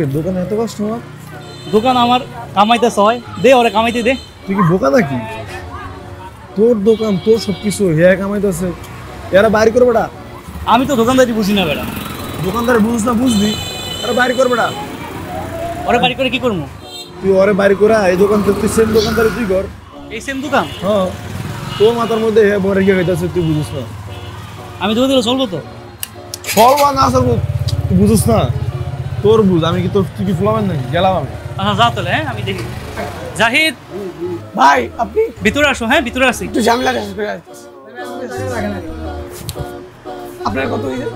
রে দোকানে এত কাস্টমার? দোকান আমার কামাইতেছে হয়, দে ওরে কামাইতে দে। তুই কি বোকা নাকি? তোর দোকান তোর সবকিছু হে কামাইতেছে, এরা বাইরে করবে না। আমি তো দোকানদারি বুঝি না বেটা। দোকানদারে বুঝিস না বুঝলি, এরা বাইরে করবে না। ওরে বাড়ি করে কি করবো? তুই ওরে বাইরে করা এই দোকান তুই সেম দোকানদারে তুই কর। এই সেম দোকান? হ্যাঁ, তোর মাথার মধ্যে হে বরে গিয়ে গেছে, তুই বুঝিস না। আমি দোকান দিলে চলবো তো? চলবা না চলবো তুই বুঝিস না, তোর বুঝ। আমি কি তোর তুই কি ফুলাবেন নাকি? গেলাম আমি। আচ্ছা যা তাহলে, হ্যাঁ আমি দেখি। জাহিদ ভাই আপনি ভিতরে আসো। হ্যাঁ ভিতরে আসি। একটু ঝামেলা শেষ করে আসছি। আপনার কত হয়েছে?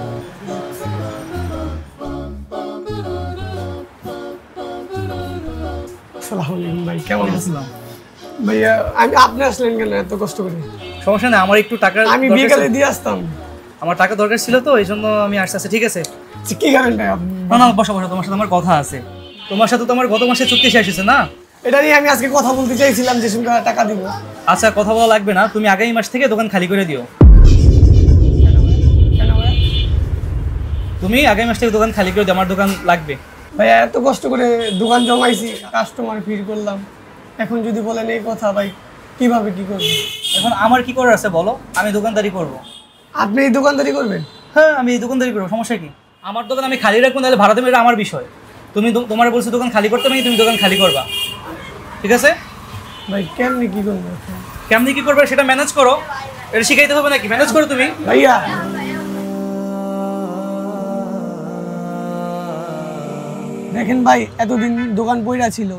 আসসালামু আলাইকুম ভাই, কেমন আছেন? ভাইয়া আমি আপনি আসলেন কেন এত কষ্ট করে? সমস্যা নেই, আমার একটু টাকা আমি বিকালে দিয়ে আসতাম। আমার টাকা দরকার ছিল তো এই জন্য আমি আসতে। ঠিক আছে কি করেন ভাই? না না বসো বসো, তোমার সাথে আমার কথা আছে। তোমার সাথে তো আমার গত মাসে চুক্তি শেষ হয়েছে না? এটা নিয়ে আমি আজকে কথা বলতে চাইছিলাম যে শুনকা টাকা দিব। আচ্ছা কথা বলা লাগবে না, তুমি আগামী মাস থেকে দোকান খালি করে দিও। কেন ভাই? তুমি আগামী মাস থেকে দোকান খালি করে দিও, আমার দোকান লাগবে। ভাইয়া এত কষ্ট করে দোকান জমাইছি, কাস্টমার ভিড় করলাম, এখন যদি বলেন এই কথা ভাই কিভাবে কি করব? এখন আমার কি করার আছে বলো? আমি দোকানদারি করব। আপনি এই দোকানদারি করবেন? হ্যাঁ আমি এই দোকানদারি করবো, সমস্যা কি? আমার দোকান আমি খালি রাখবো, তাহলে ভাড়া দেবে, এটা আমার বিষয়। তুমি তোমার বলছো দোকান খালি করতে নাকি, তুমি দোকান খালি করবা। ঠিক আছে ভাই কেমনি কি করবো? কেমনি কি করবে সেটা ম্যানেজ করো, এটা শিখাইতে হবে নাকি? ম্যানেজ করো তুমি। ভাইয়া দেখেন ভাই, এতদিন দোকান পইরা ছিল,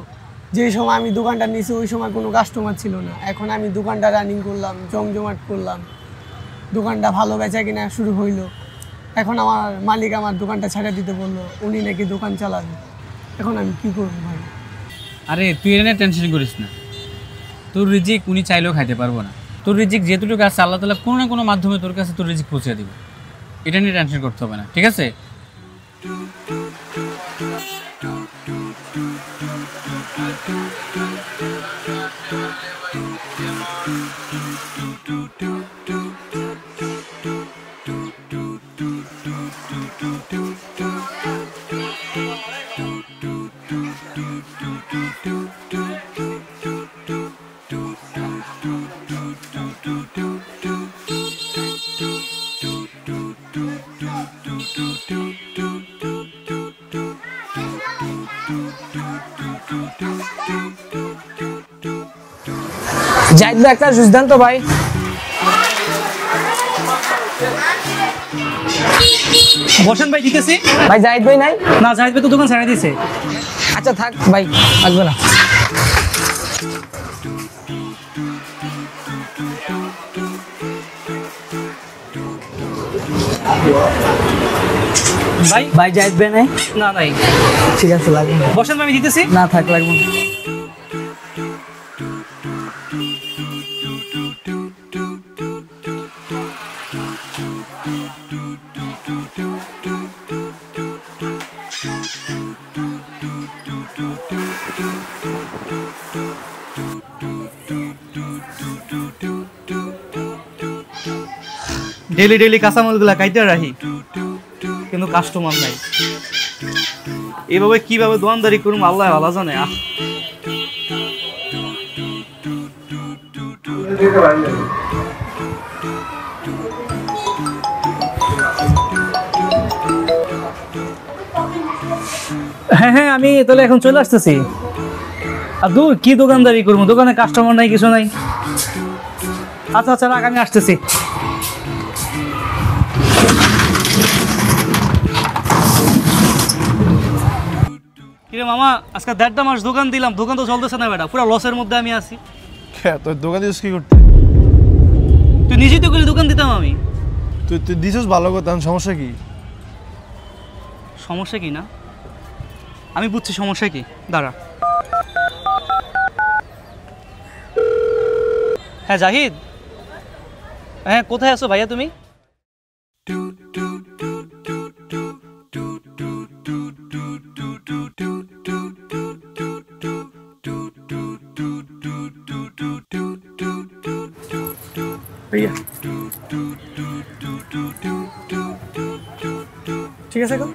যেই সময় আমি দোকানটা নিয়েছি ওই সময় কোনো কাস্টমার ছিল না। এখন আমি দোকানটা রানিং করলাম, জমজমাট করলাম, দোকানটা ভালো বেচা কিনা শুরু হইলো। এখন আমার মালিক আমার দোকানটা ছেড়ে দিতে বললো, উনি নাকি দোকান চালাবে। এখন আমি কি করবো ভাই? আরে তুই এটা নিয়ে টেনশন করিস না, তোর রিজিক উনি চাইলেও খাইতে পারবো না। তোর রিজিক যেটুকু আছে আল্লাহ তাআলা কোনো না কোনো মাধ্যমে তোর কাছে তোর রিজিক পৌঁছে দিবে, এটা নিয়ে টেনশন করতে হবে না, ঠিক আছে? জাহিদ ভাই একটা জুস দেন তো ভাই। বসেন ভাই, দিতেছি। ভাই জাহিদ ভাই নাই? না জাহিদ ভাই তো দোকান ছেড়ে দিয়েছে। আচ্ছা থাক ভাই, আসবে না। ভাই ভাই জাহিদ ভাই নাই? না নাই। ঠিক আছে লাগবে না। বসেন ভাই, আমি দিতেছি। না থাক, লাগবে না। ডেলি ডেলি কাঁচামালগুলা কাইতে রাখি, কিন্তু কাস্টমার নাই। এইভাবে কিভাবে দোকানদারি করুম আল্লাহ ভালো জানে। হ্যাঁ হ্যাঁ আমি তাহলে এখন চলে আসতেছি। আর দূর কি দোকানদারি করবো, দোকানে কাস্টমার নাই, কিছু নাই। আচ্ছা আচ্ছা রাখ, আমি আসতেছি। কিরে মামা, আজকে 1.5 মাস দোকান দিলাম, দোকান তো চলতেছে না বেটা, পুরো লসের মধ্যে আমি আছি। তোর দোকান দিস কি করতে? তুই নিজেই তো গেলে দোকান দিতাম আমি। তুই তুই দিছিস ভালো কথা, সমস্যা কি? সমস্যা কি না আমি বুঝছি, সমস্যা কি? দাঁড়া। হ্যাঁ জাহিদ, হ্যাঁ কোথায় আছো ভাইয়া তুমি? ভাইয়া ঠিক আছে গো।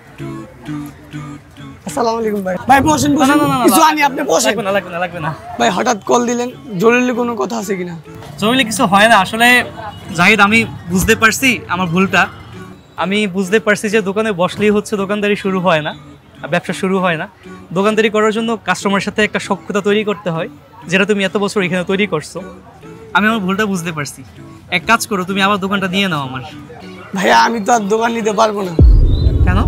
আসসালামু আসসালামু আলাইকুম ভাই। ভাই বসেন বসেন, কিছু আনি, আপনি বসেন। লাগবে না। ভাই হঠাৎ কল দিলেন, জরুরি কোনো কথা আছে কিনা? জরুরি কিছু হয় না আসলে জাহিদ, আমি বুঝতে পারছি আমার ভুলটা। আমি বুঝতে পারছি যে দোকানে বসলেই হচ্ছে দোকানদারি শুরু হয় না, ব্যবসা শুরু হয় না। দোকানদারি করার জন্য কাস্টমারের সাথে একটা সখ্যতা তৈরি করতে হয়, যেটা তুমি এত বছর এখানে তৈরি করছো। আমি আমার ভুলটা বুঝতে পারছি। এক কাজ করো, তুমি আবার দোকানটা নিয়ে নাও আমার। ভাইয়া আমি তো আর দোকান নিতে পারবো না। কেন?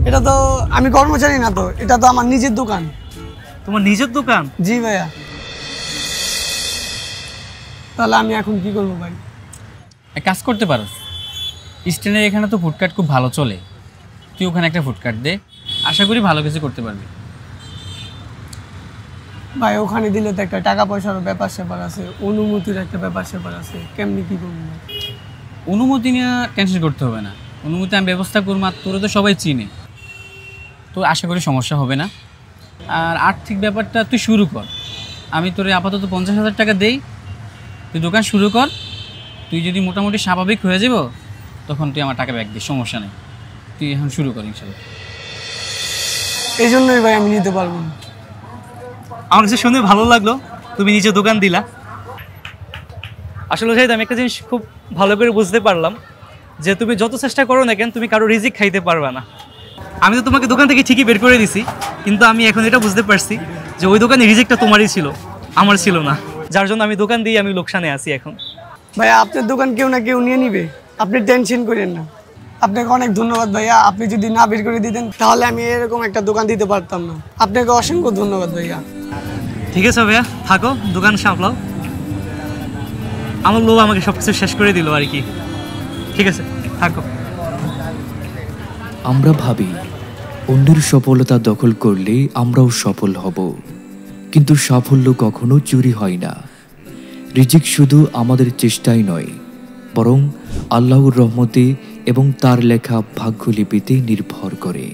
এটা তো আমি কর্মচারী না, তো এটা তো আমার নিজের দোকান। তোমার নিজের দোকান? জি ভাইয়া। তাহলে আমি এখন কি করবো ভাই? এক কাজ করতে পারো, স্ট্যান্ডের এখানে তো ফুডকার্ট খুব ভালো চলে, তুই ওখানে একটা ফুডকার্ট দে, আশা করি ভালো কিছু করতে পারবি। ভাই ওখানে দিলে তো একটা টাকা পয়সারও ব্যাপার স্যাপার আছে, অনুমতির একটা ব্যাপার স্যাপার আছে, কেমনি কি করবো ভাই? অনুমতি নিয়ে টেনশন করতে হবে না, অনুমতি আমি ব্যবস্থা করবো। আর তোরা তো সবাই চিনে, তো আশা করি সমস্যা হবে না। আর আর্থিক ব্যাপারটা তুই শুরু কর, আমি তোরে আপাতত 50,000 টাকা দেই, তুই দোকান শুরু কর। তুই যদি মোটামুটি স্বাভাবিক হয়ে যাব তখন তুই আমার টাকা ব্যাক দিস, সমস্যা নেই। তুই এখন শুরু কর ইনশাল্লাহ। এই জন্যই ভাই আমি নিতে পারবো না। আমার কাছে শুনে ভালো লাগলো তুমি নিজে দোকান দিলা। আসলে জাহিদ, আমি একটা জিনিস খুব ভালো করে বুঝতে পারলাম যে তুমি যত চেষ্টা করো না কেন, তুমি কারো রিজিক খাইতে পারবে না। আমি তো তোমাকে দোকান থেকে ঠিকই বের করে দিছি, কিন্তু আমি এখন এটা বুঝতে পারছি যে ওই দোকানে রিজিকটা তোমারই ছিল, আমার ছিল না। যার জন্য আমি দোকান দিয়ে আমি লোকসানে আছি এখন। ভাইয়া আপনার দোকান কেউ না কেউ নিয়ে নিবে, আপনি টেনশন করেন না। আপনাকে অনেক ধন্যবাদ ভাইয়া, আপনি যদি না বের করে দিতেন তাহলে আমি এরকম একটা দোকান দিতে পারতাম না। আপনাকে অসংখ্য ধন্যবাদ ভাইয়া। ঠিক আছে ভাইয়া, থাকো, দোকান সামলাও। আমার লোভ আমাকে সব কিছু শেষ করে দিল আর কি। ঠিক আছে, থাকো। আমরা ভাবি অন্যের সফলতা দখল করলে আমরাও সফল হব, কিন্তু সাফল্য কখনো চুরি হয় না। রিজিক শুধু আমাদের চেষ্টাই নয়, বরং আল্লাহর রহমতে এবং তার লেখা ভাগ্যলিপিতে নির্ভর করে।